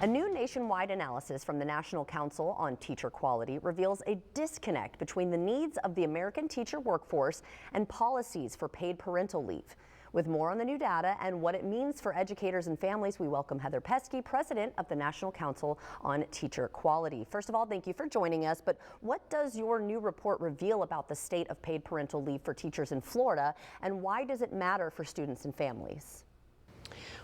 A new nationwide analysis from the National Council on Teacher Quality reveals a disconnect between the needs of the American teacher workforce and policies for paid parental leave. With more on the new data and what it means for educators and families, we welcome Heather Pesky, president of the National Council on Teacher Quality. First of all, thank you for joining us. But what does your new report reveal about the state of paid parental leave for teachers in Florida, and why does it matter for students and families?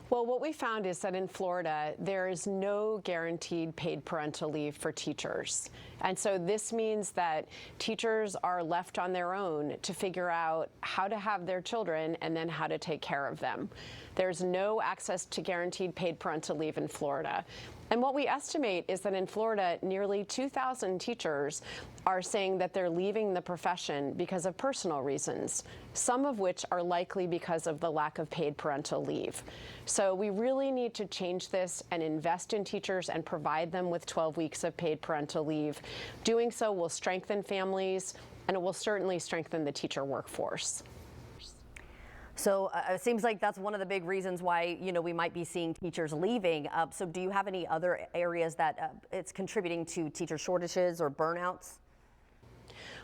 Well, what we found is that in Florida, there is no guaranteed paid parental leave for teachers. And so this means that teachers are left on their own to figure out how to have their children and then how to take care of them. There's no access to guaranteed paid parental leave in Florida. And what we estimate is that in Florida, nearly 2,000 teachers are saying that they're leaving the profession because of personal reasons, some of which are likely because of the lack of paid parental leave. So we really need to change this and invest in teachers and provide them with 12 weeks of paid parental leave. Doing so will strengthen families, and it will certainly strengthen the teacher workforce. So it seems like that's one of the big reasons why, we might be seeing teachers leaving. So do you have any other areas that it's contributing to teacher shortages or burnouts?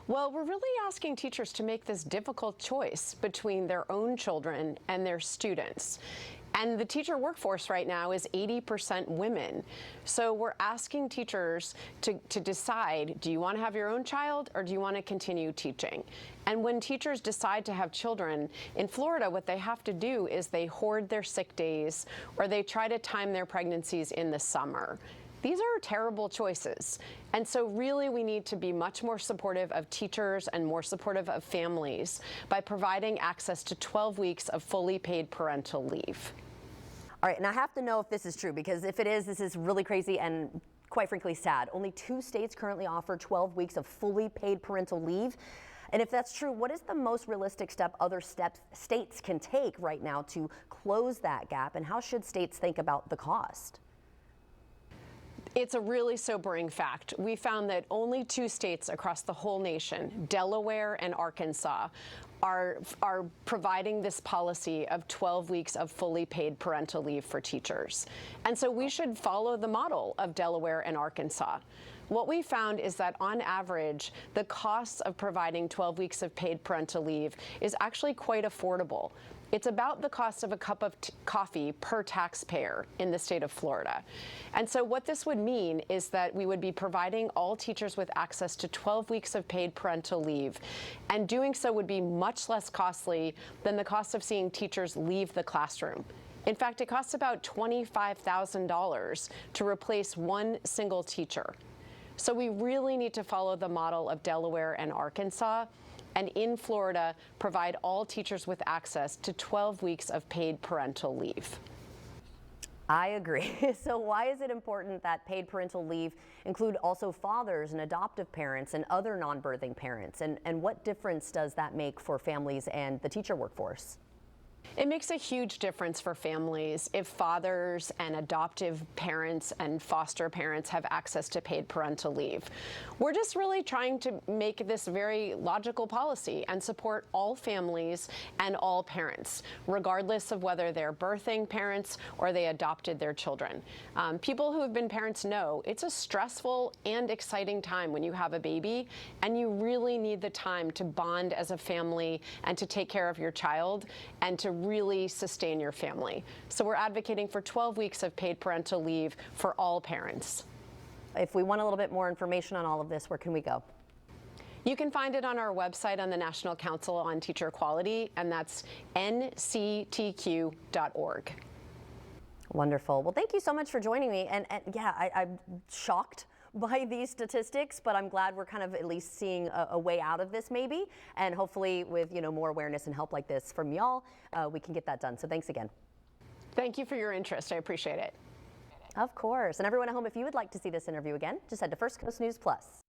Well, we're really asking teachers to make this difficult choice between their own children and their students. And the teacher workforce right now is 80% women. So we're asking teachers to decide, do you want to have your own child or do you want to continue teaching? And when teachers decide to have children, in Florida, what they have to do is they hoard their sick days or they try to time their pregnancies in the summer. These are terrible choices. And so really we need to be much more supportive of teachers and more supportive of families by providing access to 12 weeks of fully paid parental leave. All right, and I have to know if this is true, because if it is, this is really crazy and quite frankly sad. Only 2 states currently offer 12 weeks of fully paid parental leave. And if that's true, what is the most realistic step other states can take right now to close that gap, and how should states think about the cost? It's a really sobering fact. We found that only 2 states across the whole nation, Delaware and Arkansas, are providing this policy of 12 weeks of fully paid parental leave for teachers. And so we should follow the model of Delaware and Arkansas. What we found is that on average, the costs of providing 12 weeks of paid parental leave is actually quite affordable. It's about the cost of a cup of coffee per taxpayer in the state of Florida. And so what this would mean is that we would be providing all teachers with access to 12 weeks of paid parental leave, and doing so would be much less costly than the cost of seeing teachers leave the classroom. In fact, it costs about $25,000 to replace one single teacher. So we really need to follow the model of Delaware and Arkansas, and in Florida, provide all teachers with access to 12 weeks of paid parental leave. I agree. So why is it important that paid parental leave include also fathers and adoptive parents and other non-birthing parents? And what difference does that make for families and the teacher workforce? It makes a huge difference for families if fathers and adoptive parents and foster parents have access to paid parental leave. We're just really trying to make this very logical policy and support all families and all parents, regardless of whether they're birthing parents or they adopted their children. People who have been parents know it's a stressful and exciting time when you have a baby, and you really need the time to bond as a family and to take care of your child and to really sustain your family. So we're advocating for 12 weeks of paid parental leave for all parents. If we want a little bit more information on all of this, where can we go? You can find it on our website on the National Council on Teacher Quality, and that's nctq.org. Wonderful. Well, thank you so much for joining me. And yeah, I'm shocked by these statistics, but I'm glad we're kind of at least seeing a way out of this maybe. And hopefully with, more awareness and help like this from y'all, we can get that done. So thanks again. Thank you for your interest. I appreciate it. Of course. And everyone at home, if you would like to see this interview again, just head to First Coast News Plus.